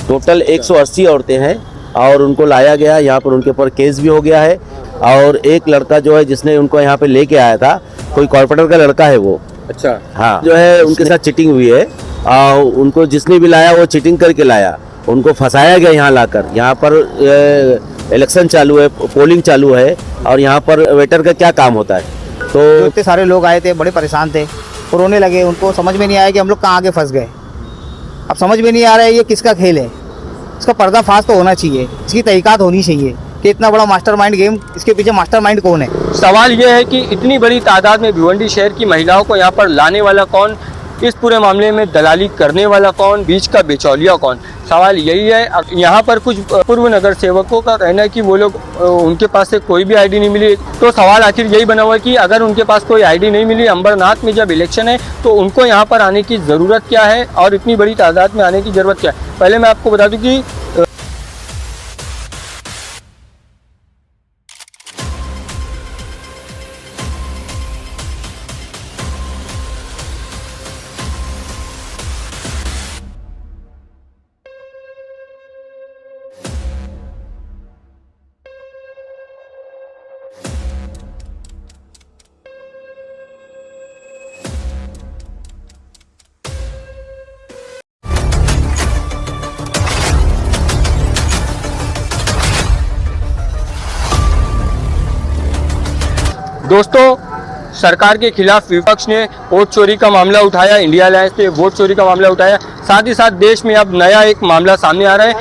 Total 180 औरतें हैं और उनको लाया गया, यहाँ पर उनके ऊपर केस भी हो गया है। और एक लड़का जो है जिसने उनको यहाँ पे लेके आया था, कोई कॉर्पोरेटर का लड़का है वो। अच्छा। हाँ, जो है उनके साथ चीटिंग हुई है और उनको जिसने भी लाया वो चीटिंग करके लाया, उनको फंसाया गया यहाँ लाकर। यहाँ पर इलेक्शन चालू है, पोलिंग चालू है और यहाँ पर वेटर का क्या काम होता है। तो इतने सारे लोग आए थे, बड़े परेशान थे, रोने लगे। उनको समझ में नहीं आया कि हम लोग कहाँ आगे फंस गए। अब समझ में नहीं आ रहा है ये किसका खेल है। इसका पर्दाफाश तो होना चाहिए, इसकी तहकीकात होनी चाहिए कि इतना बड़ा मास्टरमाइंड गेम, इसके पीछे मास्टरमाइंड कौन है। सवाल ये है कि इतनी बड़ी तादाद में भिवंडी शहर की महिलाओं को यहाँ पर लाने वाला कौन, इस पूरे मामले में दलाली करने वाला कौन, बीच का बिचौलिया कौन। सवाल यही है। यहाँ पर कुछ पूर्व नगर सेवकों का कहना है कि वो लोग उनके पास से कोई भी आईडी नहीं मिली। तो सवाल आखिर यही बना हुआ है कि अगर उनके पास कोई आईडी नहीं मिली, अंबरनाथ में जब इलेक्शन है, तो उनको यहाँ पर आने की ज़रूरत क्या है और इतनी बड़ी तादाद में आने की ज़रूरत क्या है। पहले मैं आपको बता दूँ कि दोस्तों, सरकार के खिलाफ विपक्ष ने वोट चोरी का मामला उठाया, इंडिया अलायंस ने वोट चोरी का मामला उठाया। साथ ही साथ देश में अब नया एक मामला सामने आ रहा है,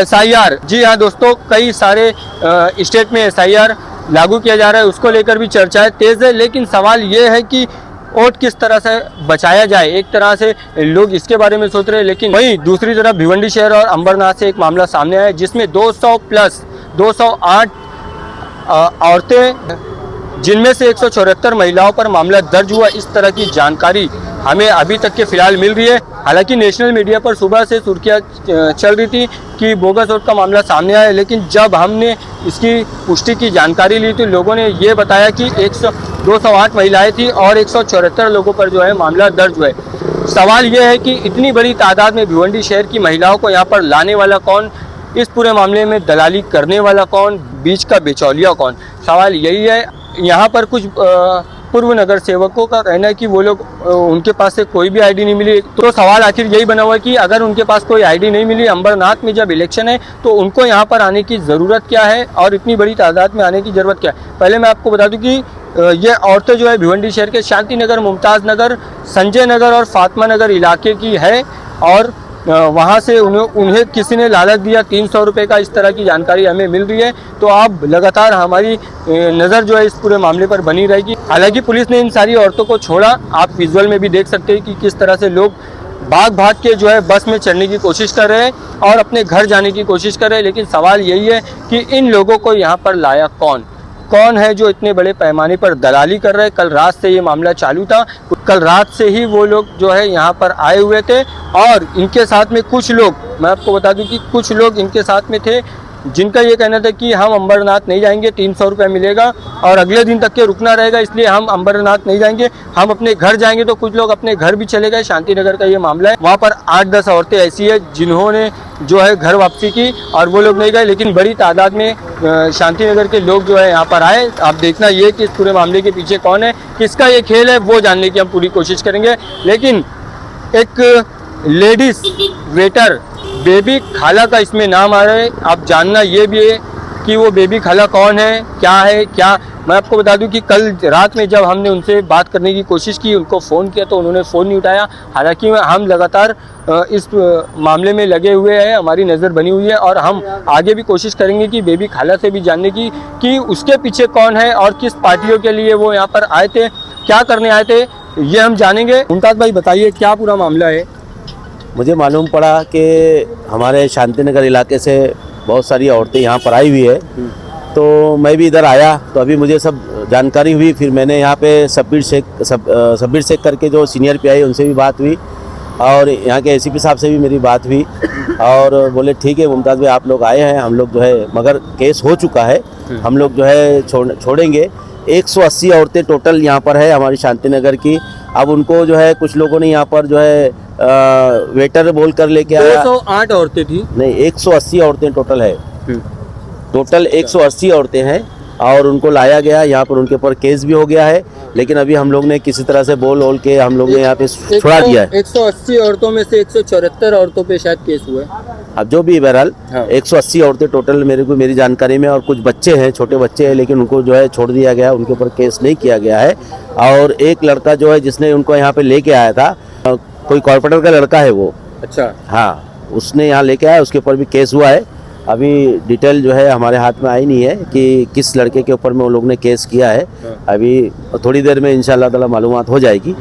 SIR। जी हाँ दोस्तों, कई सारे स्टेट में SIR लागू किया जा रहा है, उसको लेकर भी चर्चाएं तेज है। लेकिन सवाल ये है कि वोट किस तरह से बचाया जाए। एक तरह से लोग इसके बारे में सोच रहे हैं, लेकिन वहीं दूसरी तरफ भिवंडी शहर और अंबरनाथ से एक मामला सामने आया है जिसमें 208 औरतें, जिनमें से 174 महिलाओं पर मामला दर्ज हुआ। इस तरह की जानकारी हमें अभी तक के फिलहाल मिल रही है। हालांकि नेशनल मीडिया पर सुबह से सुर्खियां चल रही थी कि बोगस वोट का मामला सामने आया, लेकिन जब हमने इसकी पुष्टि की जानकारी ली तो लोगों ने ये बताया कि 208 महिलाएं थी और 174 लोगों पर जो है मामला दर्ज हुआ है। सवाल ये है कि इतनी बड़ी तादाद में भिवंडी शहर की महिलाओं को यहाँ पर लाने वाला कौन, इस पूरे मामले में दलाली करने वाला कौन, बीच का बिचौलिया कौन। सवाल यही है। यहाँ पर कुछ पूर्व नगर सेवकों का कहना है कि वो लोग उनके पास से कोई भी आईडी नहीं मिली। तो सवाल आखिर यही बना हुआ है कि अगर उनके पास कोई आईडी नहीं मिली, अंबरनाथ में जब इलेक्शन है, तो उनको यहाँ पर आने की ज़रूरत क्या है और इतनी बड़ी तादाद में आने की ज़रूरत क्या है। पहले मैं आपको बता दूं कि ये औरतें जो है भिवंडी शहर के शांति नगर, मुमताज़ नगर, संजय नगर और फातिमा नगर इलाके की है और वहाँ से उन्हें किसी ने लालच दिया 300 रुपये का, इस तरह की जानकारी हमें मिल रही है। तो अब लगातार हमारी नज़र जो है इस पूरे मामले पर बनी रहेगी। हालांकि पुलिस ने इन सारी औरतों को छोड़ा। आप विजुअल में भी देख सकते हैं कि किस तरह से लोग भाग के जो है बस में चढ़ने की कोशिश कर रहे हैं और अपने घर जाने की कोशिश कर रहे हैं। लेकिन सवाल यही है कि इन लोगों को यहाँ पर लाया कौन है जो इतने बड़े पैमाने पर दलाली कर रहे हैं। कल रात से ये मामला चालू था, कल रात से ही वो लोग जो है यहाँ पर आए हुए थे और इनके साथ में कुछ लोग, मैं आपको बता दूं कि कुछ लोग इनके साथ में थे जिनका ये कहना था कि हम अंबरनाथ नहीं जाएंगे, 300 रुपये मिलेगा और अगले दिन तक के रुकना रहेगा, इसलिए हम अंबरनाथ नहीं जाएंगे, हम अपने घर जाएंगे। तो कुछ लोग अपने घर भी चले गए। शांति नगर का ये मामला है। वहाँ पर 8-10 औरतें ऐसी है जिन्होंने जो है घर वापसी की और वो लोग नहीं गए, लेकिन बड़ी तादाद में शांति नगर के लोग जो है यहाँ पर आए। आप देखना ये कि इस पूरे मामले के पीछे कौन है, किसका ये खेल है, वो जानने की हम पूरी कोशिश करेंगे। लेकिन एक लेडीज वेटर बेबी खाला का इसमें नाम आ रहा है। आप जानना ये भी है कि वो बेबी खाला कौन है, क्या। मैं आपको बता दूं कि कल रात में जब हमने उनसे बात करने की कोशिश की, उनको फ़ोन किया तो उन्होंने फ़ोन नहीं उठाया। हालांकि हम लगातार इस मामले में लगे हुए हैं, हमारी नज़र बनी हुई है और हम आगे भी कोशिश करेंगे कि बेबी खाला से भी जानने की कि उसके पीछे कौन है और किस पार्टियों के लिए वो यहाँ पर आए थे, क्या करने आए थे, ये हम जानेंगे। मुमताज़ भाई बताइए क्या पूरा मामला है। मुझे मालूम पड़ा कि हमारे शांति नगर इलाके से बहुत सारी औरतें यहाँ पर आई हुई है, तो मैं भी इधर आया तो अभी मुझे सब जानकारी हुई। फिर मैंने यहाँ पे शब्बीर शेख करके जो सीनियर PI उनसे भी बात हुई और यहाँ के ACP साहब से भी मेरी बात हुई और बोले ठीक है मुमताज़ भाई आप लोग आए हैं, हम लोग जो है, मगर केस हो चुका है, हम लोग जो है छोड़ेंगे। 180 औरतें टोटल यहाँ पर है हमारी शांति नगर की अब उनको जो है कुछ लोगों ने यहाँ पर जो है वेटर बोल कर लेके आया। 208 औरतें थी। नहीं, 180 औरतें टोटल है। टोटल 180 औरतें हैं और उनको लाया गया, यहाँ पर उनके ऊपर केस भी हो गया है, लेकिन अभी हम लोग ने किसी तरह से बोल के हम लोग ने यहाँ पे छुड़ा दिया है। 180 औरतों में से 174 औरतों पे शायद केस हुआ है। अब जो भी बहरहाल हाँ। 180 औरतें टोटल मेरी जानकारी में, और कुछ बच्चे हैं, छोटे बच्चे हैं, लेकिन उनको जो है छोड़ दिया गया, उनके ऊपर केस नहीं किया गया है। और एक लड़का जो है जिसने उनको यहाँ पे लेके आया था, कोई कॉर्पोरेटर का लड़का है वो। अच्छा। हाँ, उसने यहाँ लेके आया, उसके ऊपर भी केस हुआ है। अभी डिटेल जो है हमारे हाथ में आई नहीं है कि किस लड़के के ऊपर में वो लोग ने केस किया है। अभी थोड़ी देर में इंशाल्लाह ताला मालूमात हो जाएगी।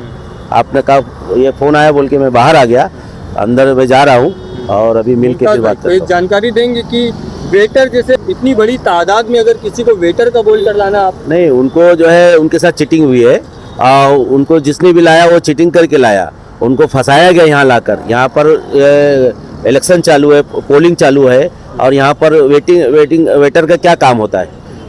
आपने कहा ये फ़ोन आया बोल के मैं बाहर आ गया, अंदर मैं जा रहा हूँ और अभी मिल के फिर बात करता हूँ। जानकारी देंगे कि वेटर जैसे इतनी बड़ी तादाद में अगर किसी को वेटर का बोल कर लाना, आप नहीं, उनको जो है उनके साथ चीटिंग हुई है और उनको जिसने भी लाया वो चीटिंग करके लाया, उनको फंसाया गया यहाँ लाकर। यहाँ पर इलेक्शन चालू है, पोलिंग चालू है और यहाँ पर वेटर का क्या काम होता है।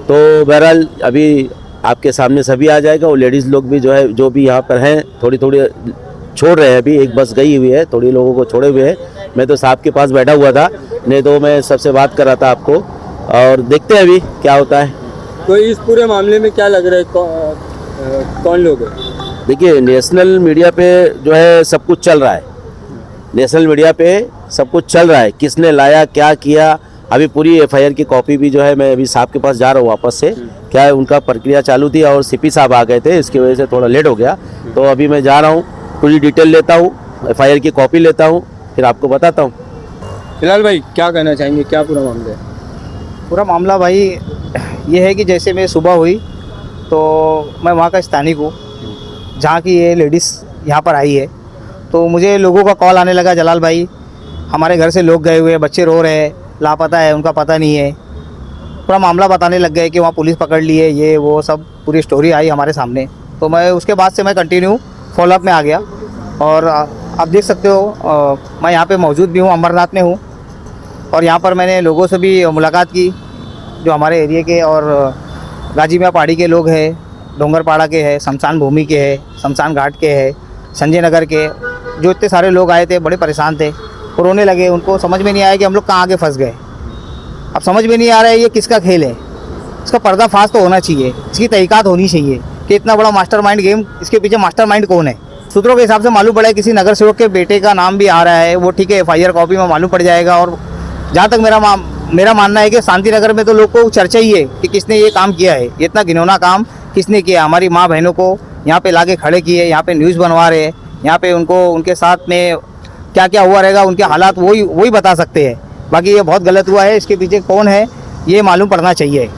तो बहरहाल अभी आपके सामने सभी आ जाएगा। वो लेडीज़ लोग भी जो है, जो भी यहाँ पर हैं, थोड़ी छोड़ रहे हैं। अभी एक बस गई हुई है, थोड़ी लोगों को छोड़े हुए हैं। मैं तो साहब के पास बैठा हुआ था, नहीं तो मैं सबसे बात कर रहा था आपको, और देखते हैं अभी क्या होता है। तो इस पूरे मामले में क्या लग रहा है, कौन लोग हैं? देखिए, नेशनल मीडिया पे जो है सब कुछ चल रहा है, नेशनल मीडिया पे सब कुछ चल रहा है, किसने लाया, क्या किया। अभी पूरी एफआईआर की कॉपी भी जो है, मैं अभी साहब के पास जा रहा हूँ वापस से। क्या है, उनका प्रक्रिया चालू थी और सीपी साहब आ गए थे, इसकी वजह से थोड़ा लेट हो गया। तो अभी मैं जा रहा हूँ, पूरी डिटेल लेता हूँ, एफआईआर की कॉपी लेता हूँ, फिर आपको बताता हूँ। फिलहाल भाई क्या कहना चाहेंगे, क्या पूरा मामला है? पूरा मामला भाई ये है कि जैसे मैं सुबह हुई तो मैं वहाँ का स्थानिक हूँ जहाँ की ये लेडीज़ यहाँ पर आई है। तो मुझे लोगों का कॉल आने लगा, जलाल भाई हमारे घर से लोग गए हुए हैं, बच्चे रो रहे हैं, लापता है, उनका पता नहीं है। पूरा मामला बताने लग गए कि वहाँ पुलिस पकड़ ली है, ये वो सब पूरी स्टोरी आई हमारे सामने। तो मैं उसके बाद से मैं कंटिन्यू फॉलोअप में आ गया। और आप देख सकते हो मैं यहाँ पे मौजूद भी हूँ, अमरनाथ में हूँ। और यहाँ पर मैंने लोगों से भी मुलाकात की जो हमारे एरिया के और गाजी मियाँ पहाड़ी के लोग हैं, डोंगरपाड़ा के हैं, शमशान भूमि के हैं, शमशान घाट के हैं, संजय नगर के, जो इतने सारे लोग आए थे, बड़े परेशान थे, रोने लगे। उनको समझ में नहीं आया कि हम लोग कहाँ आगे फंस गए। अब समझ में नहीं आ रहा है ये किसका खेल है। इसका पर्दाफाश तो होना चाहिए, इसकी तहकीकात होनी चाहिए कि इतना बड़ा मास्टरमाइंड गेम, इसके पीछे मास्टरमाइंड कौन है। सूत्रों के हिसाब से मालूम पड़ा है किसी नगर सेवक के बेटे का नाम भी आ रहा है, वो ठीक है एफआईआर कॉपी में मालूम पड़ जाएगा। और जहाँ तक मेरा मानना है कि शांति नगर में तो लोग को चर्चा ही है कि किसने ये काम किया है, ये इतना घिनौना काम किसने किया। हमारी माँ बहनों को यहाँ पे लाके खड़े किए, यहाँ पे न्यूज़ बनवा रहे हैं, यहाँ पे उनको उनके साथ में क्या क्या हुआ रहेगा, उनके हालात वही बता सकते हैं। बाकी ये बहुत गलत हुआ है, इसके पीछे कौन है ये मालूम पड़ना चाहिए।